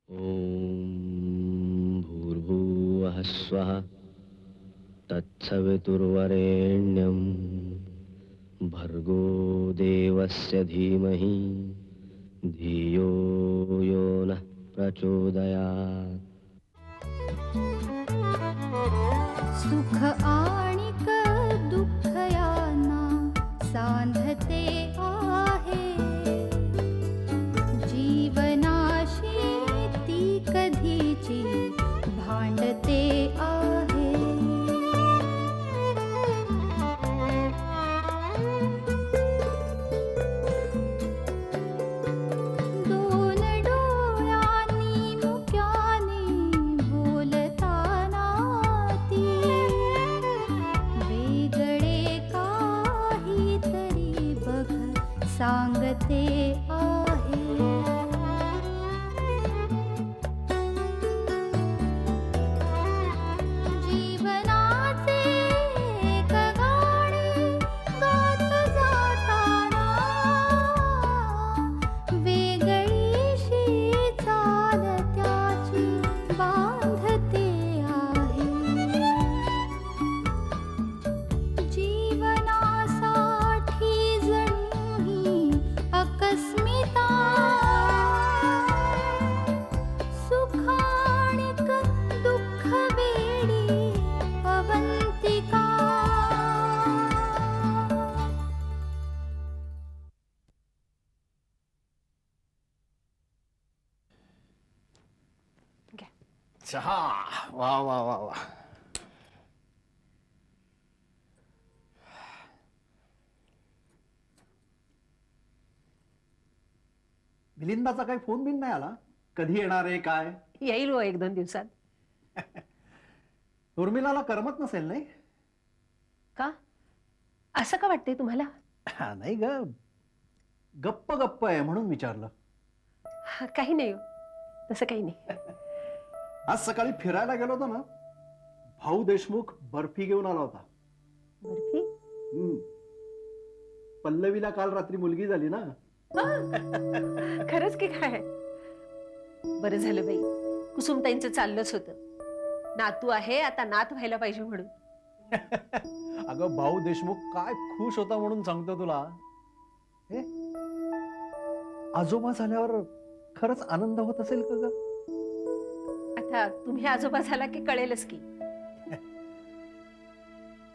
ॐ भूर्भुवः स्वः तत्सवितुर्वरेण्यं भर्गो देवस्य धीमहि धियो यो नः प्रचोदयात्. सुख आणिक दुःख यांना सांधते आहे. जीवनाशी ती कधीची भांडते आहे. दोन डोळ्यांनी मुक्याने बोलताना ती वेगळे काहीतरी बघ सांगते आहे. जीवनाचे एक गाणे गात जाताना वेगळीशी चाल त्याची बांधते आहे. जीवनासाठी जणू ही अकस्मिता सुखाणिक दुःख वेडी अवंतिका. चहा. वा वा वा वा. मिलिंदाचा काही फोन बिन नाही आला? कधी येणार आहे काय? येईल हो 1-2 दिवसात. उर्मिलाला करमत नसेल नाही? का असं का वाटतंय तुम्हाला? नाही ग, गप्प गप्प आहे म्हणून विचारलं. काही नाही हो, तसं काही नाही. आज सकाळी फिरायला गेलो होतो ना, भाऊ देशमुख बर्फी घेऊन आला होता. बर्फी? हम्म. पल्लवीला काल रात्री मुलगी झाली ना. खरंच की काय? बरं झालं बाई, कुसुमताईंचं चाललंच होतं, नातू आहे आता नात व्हायला पाहिजे म्हणून. अगं भाऊ देशमुख काय खुश होता म्हणून सांगतो तुला. हे आजोबा झाल्यावर खरंच आनंद होत असेल का ग? आता तुम्ही आजोबा झाला की कळेलच की.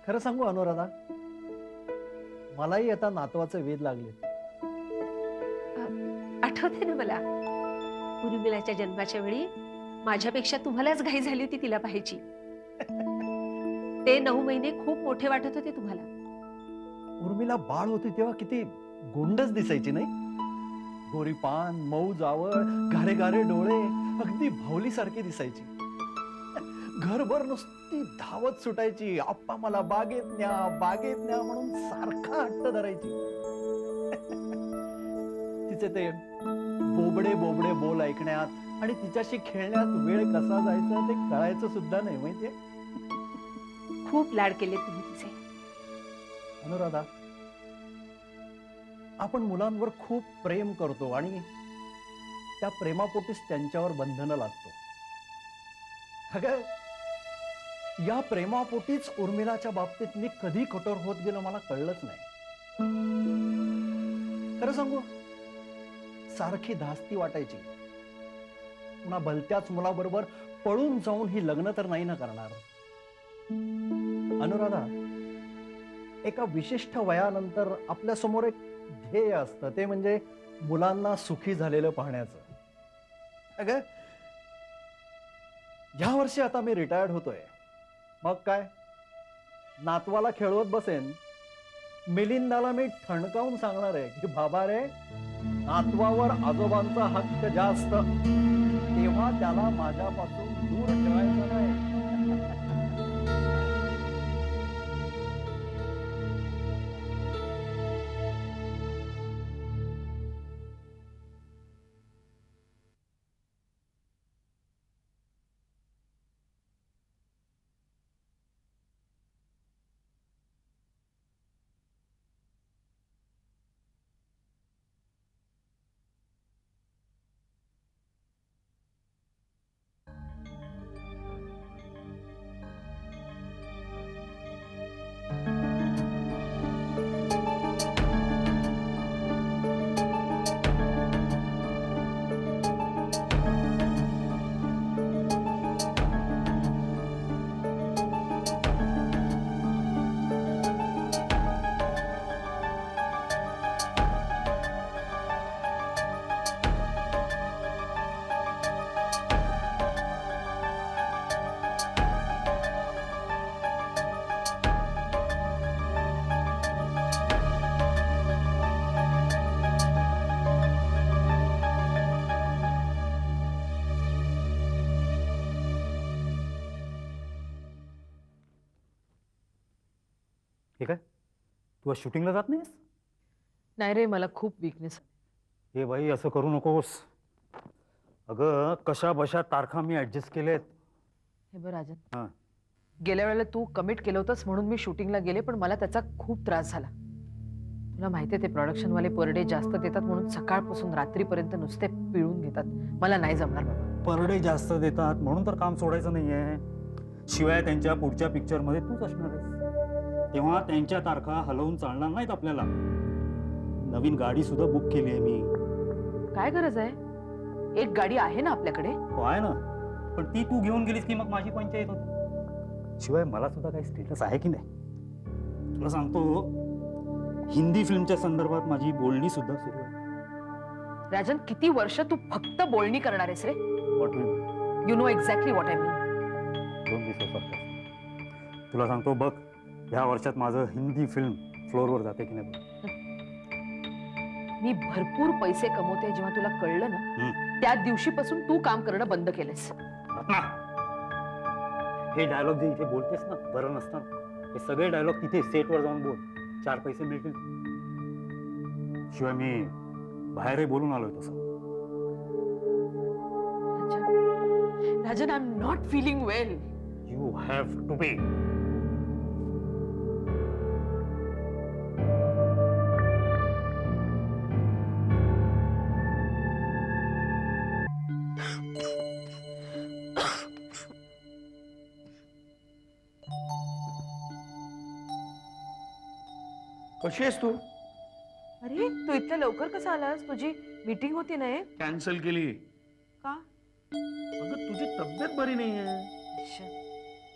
खरं सांगू अनुराधा, मलाही आता नातवाचे वेध लागले. आठवते ना मला, उर्मिलाच्या जन्माच्या वेळी माझ्यापेक्षा तुम्हालाच घाई झाली होती तिला पाहायची. ते 9 महिने खूप मोठे वाटत होते तुम्हाला. उर्मिला बाळ होती तेव्हा किती गोंडच दिसायची नाही? गोरी पान, मऊ जावळ, गारे गारे डोळे, अगदी भावली सारखी दिसायची. घरभर नुसती धावत सुटायची, आप्पा मला बागेत न्या म्हणून सारखा हट्ट धरायची. तिचे ते बोबडे बोबडे बोल ऐकण्यात आणि तिच्याशी खेळण्यात वेळ कसा जायचा ते कळायचं सुद्धा नाही माहितीये. खूप लाड केले तुम्ही तिचे. अनुराधा, आपण मुलांवर खूप प्रेम करतो आणि त्या प्रेमापोटीच त्यांच्यावर बंधनं लागतो. अगं, या प्रेमापोटीच उर्मिलाच्या बाबतीत मी कधी कठोर होत गेलो मला कळलंच नाही. खरं सांगू, सारखी धास्ती वाटायची. पुन्हा भलत्याच मुलाबरोबर पळून जाऊन ही लग्न तर नाही ना करणार. अनुराधा, एका विशिष्ट वयानंतर आपल्या समोर एक ध्येय असतं, ते म्हणजे मुलांना सुखी झालेलं पाहण्याचं. अगं, या वर्षी आता मी रिटायर्ड होतोय. मग काय, नातवाला खेळवत बसेन. मिलिंदाला मी ठणकावून सांगणार आहे की बाबा रे, नातवावर आजोबांचा हक्क जास्त, तेव्हा त्याला माझ्यापासून दूर ठेवायचं नाही. हे काय तू आज शूटिंगला जात नाहीस? नाही रे, मला खूप विकनेस. हे बाई असं करू नकोस. अगं कशा बशा तारखा मी ऍडजस्ट केलेत. हे बघ राजन, हा. गेल्या वेळेला तू कमिट केलं होतंस म्हणून मी शूटिंगला गेले, पण मला त्याचा खूप त्रास झाला. तुला माहितीये ते प्रोडक्शन वाले पर डे जास्त देतात म्हणून सकाळपासून रात्रीपर्यंत नुसते पिळून घेतात. मला नाही जमणार बाबा. पर डे जास्त देतात म्हणून तर काम सोडायचं नाहीये. शिवाय त्यांच्या पुढच्या पिक्चर मध्ये तूच असणार आहेस, तेव्हा त्यांच्या तारखा हलवून चालणार नाहीत आपल्याला. नवीन गाडी सुद्धा बुक केली आहे मी. काय गरज आहे? एक गाडी आहे ना आपल्याकडे. हो आहे ना, पण ती तू घेऊन गेलीस की मग माझी पंचायत होती. शिवाय मला सुद्धा काही स्टेटस आहे की नाही. तुला सांगतो, हिंदी फिल्मच्या संदर्भात माझी बोलणी सुद्धा सुरू आहे. राजन, किती वर्ष तू फक्त बोलणी करणार आहेस रे? What do you mean? You know exactly what I mean. दोन दिवसात तुला सांगतो बघ, ह्या वर्षात माझं हिंदी फिल्म फ्लोअरवर जाते की नाही बघ. मी भरपूर पैसे कमवते जेव्हा तुला कळलं ना, त्या दिवशीपासून तू काम करणं बंद केलंस. रत्ना, हे डायलॉग जे इथे बोलतेस ना बरं नसतं, हे सगळे डायलॉग तिथे सेटवर जाऊन बोल, 4 पैसे मिळतील. शिवाय मी बाहेरही बोलून आलोय तसं. Rajan, I am not feeling well. You have to pay. कशी आहेस तू? अरे, तू इतक्या लवकर कसा आलास? तुझी मीटिंग होती ना एक? कॅन्सल केली. का? अगं तुझी तब्येत बरी नाहीये.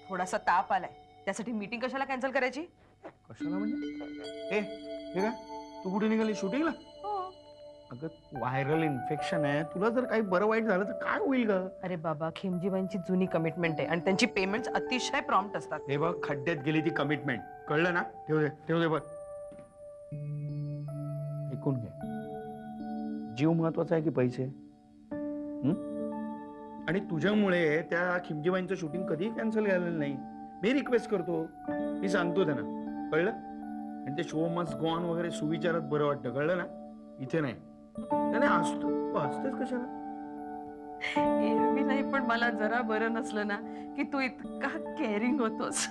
थोडासा ताप आलाय, त्यासाठी मीटिंग कशाला कॅन्सल करायची? कशाला म्हणजे? हे काय, तू कुठे निघाली? शूटिंगला? अगं व्हायरल इन्फेक्शन आहे, तुला जर काही बरं वाईट झालं तर काय होईल ग? अरे बाबा, खिमजीबाईंची जुनी कमिटमेंट आहे आणि त्यांची पेमेंट अतिशय प्रॉम्प्ट असतात. हे बघ, खड्ड्यात गेली ती कमिटमेंट, कळलं ना? ठेव दे बघ. ऐकून घे, जीव महत्वाचा आहे की पैसे? आणि तुझ्यामुळे त्या खिमजीबाईंचं शूटिंग कधी कॅन्सल झालेलं नाही. मी रिक्वेस्ट करतो, मी सांगतो त्यांना, कळलं? आणि ते शो मस्ट गो ऑन वगैरे सुविचारात बरं वाटतं, कळलं ना? इथे नाही. नाही असतो, असतेच कशाला? एरवी नाही, पण मला जरा बरं नसलं ना की तू इतका केअरिंग होतोस.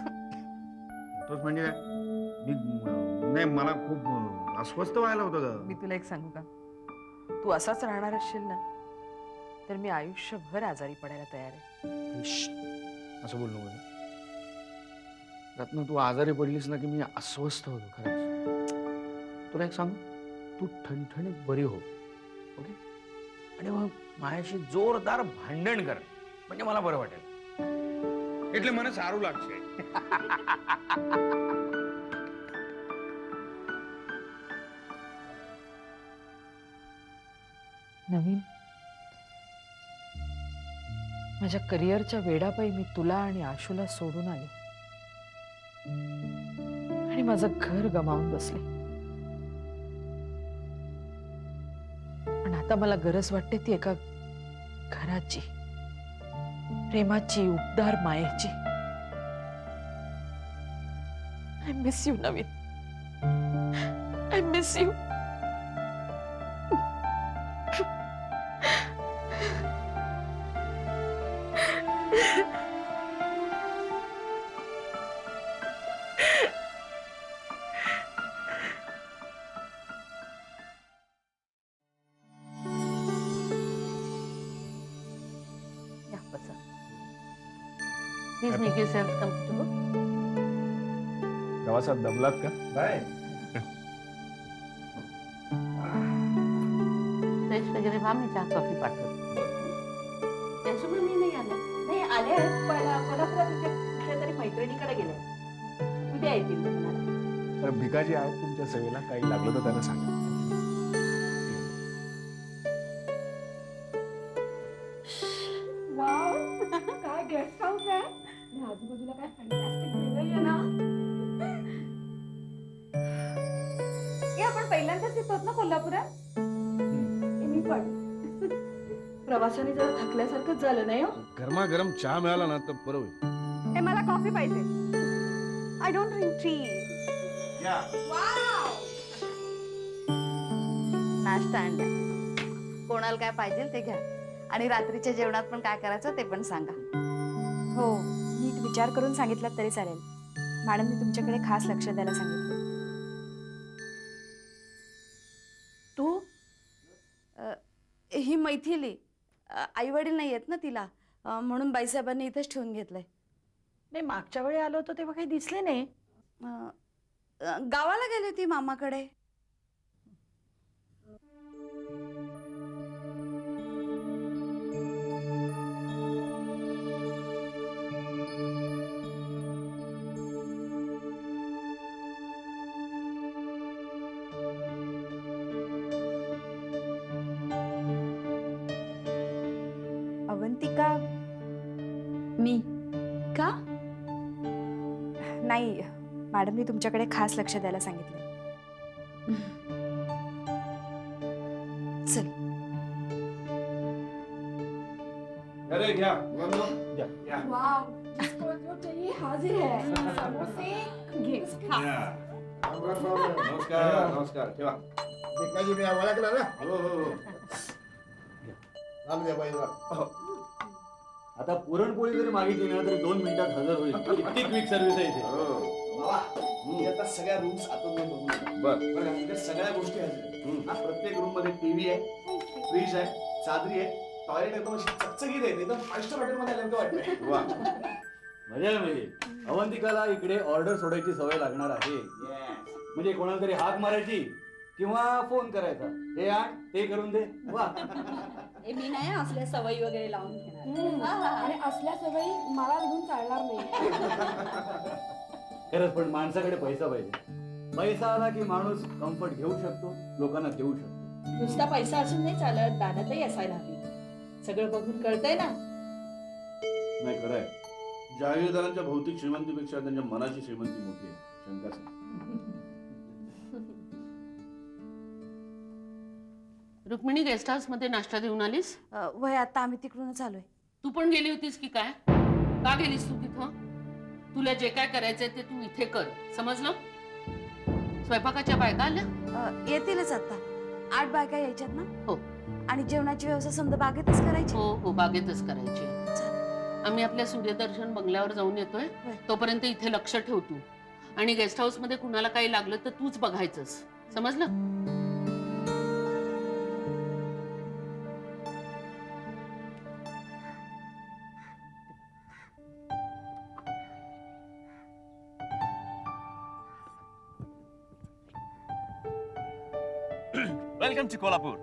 तोच म्हणजे काय? नाही, मला खूप अस्वस्थ व्हायला होतं. मी तुला एक सांगू का? तू असाच राहणार असशील ना तर मी आयुष्यभर आजारी पडायला तयार आहे. असं बोललो मला. रत्न, तू आजारी पडलीस ना की मी अस्वस्थ होतो खरंच. तुला एक सांगू, तू ठणठणीत बरी हो, ओके? आणि मग माझ्याशी जोरदार भांडण कर, म्हणजे मला बरं वाटेल. એટલે મને સારું લાગશે. नवीन, माझ्या करिअरच्या वेडापायी मी तुला आणि आशूला सोडून आले आणि माझं घर गमावून बसले. पण आता मला गरज वाटते ती एका घराची, प्रेमाची, उबदार मायेची. I miss you Naveen, I miss you. Please make yourself comfortable. प्रवासात दमलात का? काय फ्रेश वगैरे व्हा, मी चहा कॉफी पाठवते. त्यासोबत मी नाही आले. नाही आले आहेत, पण कोल्हापुरात कुठल्या तरी मैत्रिणीकडे गेले. उद्या येतील लग्नाला. तर भिकाजी आहेत तुमच्या सेवेला, काही लागलं तर त्यांना सांगा. काय गेस्ट हाऊस आहे, आजूबाजूला काय फॅन्टास्टिक ग्रीनरी आहे ना. हे आपण पहिल्यांदाच येतो ना कोल्हापुरात. मी पण प्रवासाने जरा थकल्यासारखंच झालं नाही हो. गरमागरम चहा मिळाला ना तर बरं होईल. हे मला कॉफी पाहिजे. I don't drink tea. या. नाश्ता आणला. कोणाला काय पाहिजे ते घ्या आणि रात्रीच्या जेवणात पण काय करायचं ते पण सांगा. हो, नीट विचार करून सांगितलं तरी चालेल. मॅडमनी तुमच्याकडे खास लक्ष द्यायला सांगितलं. तू ही मैथिली आई वडील नाही आहेत ना तिला, म्हणून बाईसाहेबांनी इथंच ठेवून घेतलंय. नाही, मागच्या वेळी आलो होतो तेव्हा काही दिसले नाही. गावाला गेली होती मामाकडे. अवंतिका मी का? नाही, मॅडमनी तुमच्याकडे खास लक्ष द्यायला सांगितलंय. चल. अरे घ्या. नमस्कार नमस्कार. ठेवा. आता पुरणपोळी जरी मागितली ना तरी 2 मिनिटात हजर होईल. इतकी क्विक सर्व्हिस आहे इथे. आता सगळ्या रूम्स आपण बघू. बरं, सगळ्या गोष्टी आहेत. प्रत्येक रूम मध्ये टीव्ही आहे, फ्रीज आहे, चादरी आहे, टॉयलेट एकदम चकचकीत आहे. एकदम 5 स्टार हॉटेल मध्ये आल्याचं वाटतंय. वा. मजा आहे म्हणजे. अवंतिकाला इकडे ऑर्डर सोडायची सवय लागणार आहे. म्हणजे कोणाला तरी हाक मारायची किंवा फोन करायचा, हे आण ते करून दे. वा. मी नाही असल्या सवयी वगैरे लावून घेणार. आणि असल्या सवयी मला घेऊन चालणार नाही. खरंच, पण माणसाकडे पैसा पाहिजे. पैसा आला की माणूस कम्फर्ट घेऊ शकतो, लोकांना देऊ शकतो. नुसता पैसा असून नाही चालत, दानतही असायला हवी. सगळं बघून कळतंय ना. नाही, खरंय. जागीरदारांच्या भौतिक श्रीमंतीपेक्षा त्यांच्या मनाची श्रीमंती मोठी आहे. शंकाच नाही. रुक्मिणी गेस्ट हाऊस मध्ये नाश्ता देऊन आलीस? वय आता आम्ही तिकडूनच आलोय. तू पण गेली होतीस की काय? का गेलीस तू तिथं? तुला जे काय करायचंय ते तू इथे कर, समजलं? स्वयंपाकाच्या बायका आल्या? येतीलच आता. 8 बायका यायच्यात ना. हो. आणि जेवणाची व्यवस्था समजा बागेतच करायची. हो हो, बागेतच करायची. आम्ही आपल्या सूर्यदर्शन बंगल्यावर जाऊन येतोय. तोपर्यंत इथे लक्ष ठेव तू. आणि गेस्ट हाऊस मध्ये कुणाला काही लागलं तर तूच बघायचंस, समजलं? Welcome to Kolhapur.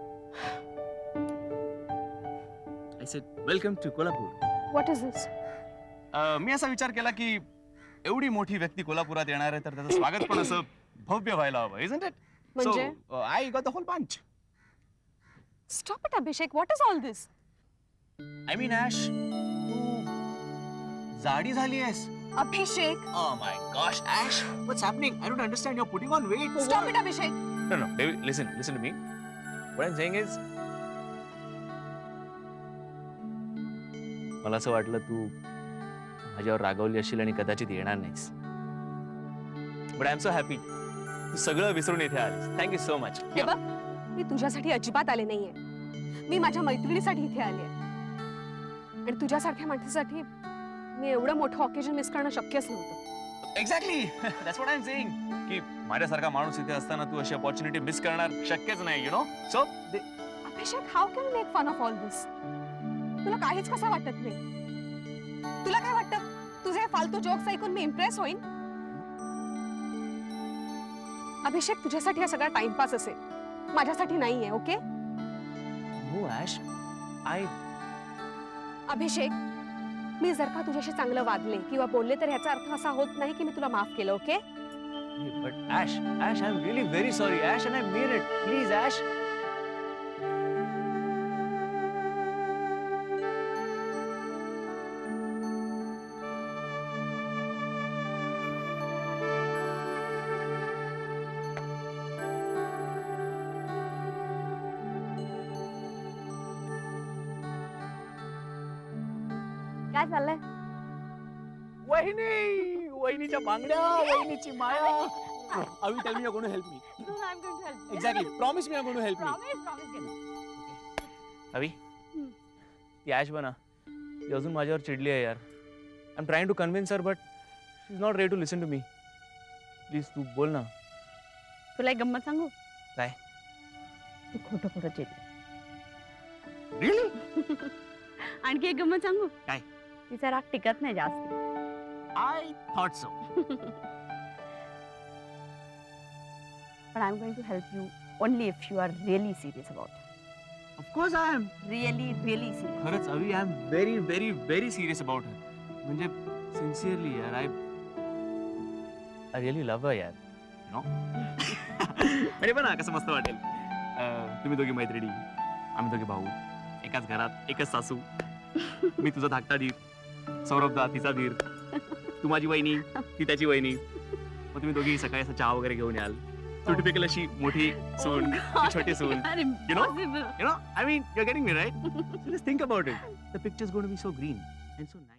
I said welcome to Kolhapur. What is this? मी असा विचार केला की एवढी मोठी व्यक्ती कोल्हापुरात येणार आहे तर त्याचं स्वागत पण असं भव्य व्हायला हवं, isn't it? म्हणजे? So, I got the whole bunch. Stop it Abhishek, what is all this? I mean, Ash, तू जाडी झाली आहेस. अभिषेक, Oh my gosh, Ash, what's happening? I don't understand. You're putting on weight. Stop it Abhishek. No, David, listen to me. What I'm saying is, मला असं वाटलं तू माझ्यावर रागावली असशील आणि कदाचित येणार नाहीस. But I am so happy तू सगळं विसरून इथे आलीस. Thank you so much. हे बघ, मी तुझ्यासाठी अजिबात आले नाहीये. मी माझ्या मैत्रिणीसाठी इथे आले आहे. आणि तुझ्यासारख्या माणसासाठी मी एवढं मोठं ऑकेजन मिस करणं शक्यच नव्हतं. Exactly that's what I am saying की माझ्यासारखा माणूस इथे असताना तू अशी अपॉर्च्युनिटी मिस करणार शक्यच नाही, you know. So Abhishek, how can you make fun of all this? तुला काहीच कसं वाटत नाही? तुला काय वाटतं तुझे फालतू जोक्स ऐकून मी इम्प्रेस होईन? अभिषेक, तुझ्यासाठी हा सगळा टाइमपास असेल, माझ्यासाठी नाहीये. ओके? नो ॲश, आय अभिषेक, मी जर का तुझ्याशी चांगलं वागले किंवा बोलले तर ह्याचा अर्थ असा होत नाही की मी तुला माफ केलं. Okay? But ash, I am really very sorry ash, and I mean it. Please ash. काय चाललंय? वहिनी, वहिनीच्या बांगड्या, वहिनीची माया. Avi, tell me you're going to help me. No, I'm going to help you. Exactly. Promise me you're going to help me. Promise, get अवी हम्म. ती ash बना ती अजून माझ्यावर चिडली आहे यार. I am trying to convince her but she is not ready to listen to me. Please तू बोल ना. तुला एक गंमत सांगू? काय? तू खोटं खोटं चिडली. रिअली? आणखी एक गंमत सांगू? काय? तिचा राग टिकत नाही जास्त. I thought so. But I'm going to help you only if you are really serious about it. Of course I am. Really, really serious. खरंच Avi I am very very very serious about her. म्हणजे sincerely यार I really love her यार. You know. म्हणजे पण कसं मस्त वाटेल. तुम्ही दोघी मैत्रिणी, आम्ही दोघे भाऊ, एकाच घरात एकच सासू. मी तुझा धाकटा धीर, सौरभदा तिचा धीर, तू माझी वहिनी, ती त्याची वहिनी. मग तुम्ही दोघी सकाळी असं चहा वगैरे घेऊन याल. टिपिकल अशी मोठी सून, ती छोटी सून. You know? You know? I mean, you're getting me, right? So just think about it. The picture's going to be so green and so nice.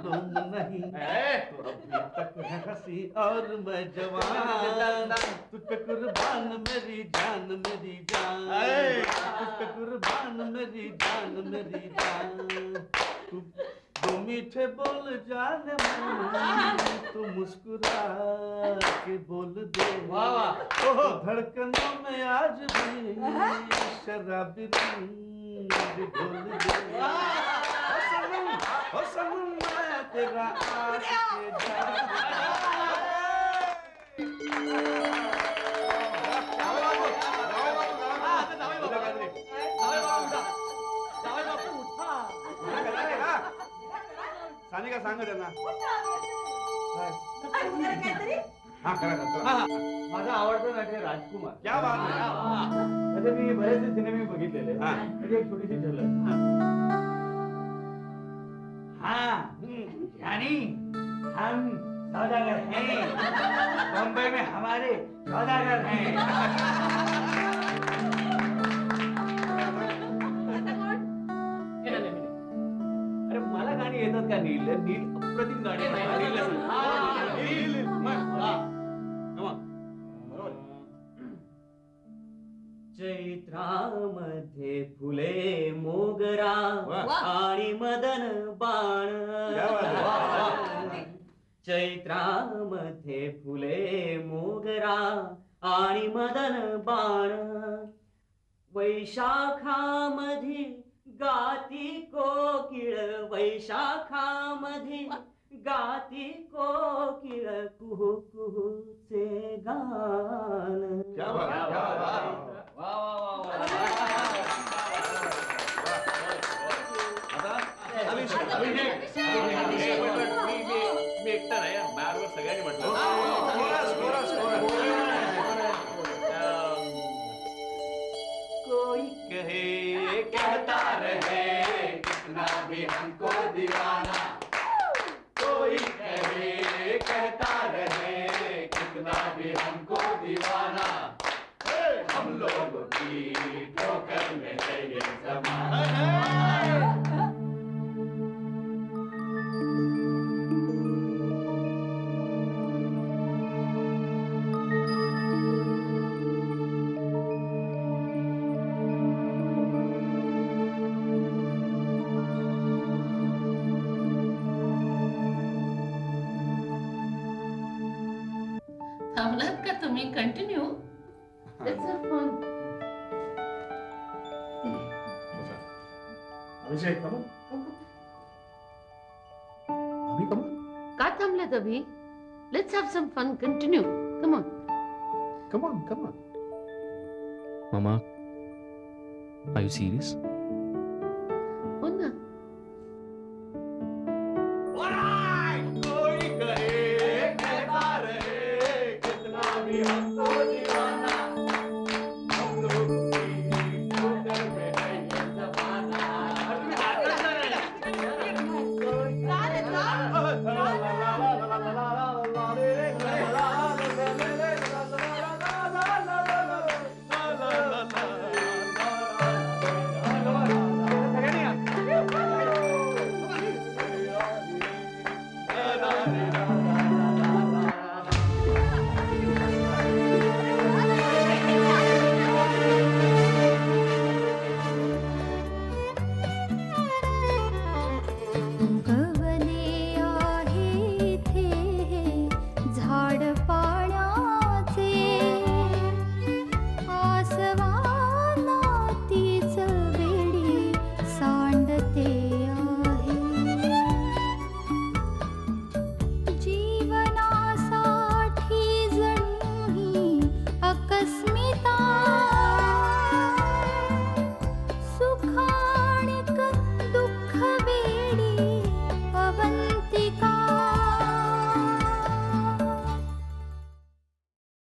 मालूम नहीं तो अभी तक है हंसी और मैं जवान, तुझ पे कुर्बान मेरी जान मेरी जान, तुझ पे कुर्बान मेरी जान मेरी जान. तू मीठे बोल जाने मन, तू मुस्कुरा के बोल दे. धड़कनों में आज भी शराबी घोल दे. ओ सनम मैं तेरा आशिक सानिका सांग त्यांना. हा करा करा. माझा आवडता नट आहे राजकुमार. क्या बात है. म्हणजे मी बरेचसे सिनेमे बघितलेले. म्हणजे एक छोटीशी झलक. हाँ यानी हम सौदागर हैं, बम्बई में हमारे सौदागर हैं. अरे मला गाणी येतात का नील? नील अप्रतिम गाणी चैत्रामध्ये फुले मोगरा आणि मदन बाण. चैत्रामध्ये फुले मोगरा आणि मदन बाण. वैशाखामध्ये गाती कोकिळ, वैशाखामध्ये गाती कोकिळ कुहू कुहूचे गान. क्या बात है. क्या बात है. मी एकटा नाही बॅरवर सगळ्यांनी म्हटलं. कोई कहे कहता रहे कितना भी हमको दीवाना, कोई कहे कहता रहे कितना भी हमको दीवाना. हम लोगों की ठोकर में है ये ज़माना. थांबलात का तुम्ही? Continue. Abhishek come. Abhi come. का थांबलात Abhi? Let's have some fun. Continue. Come on. Come on. Mama, are you serious?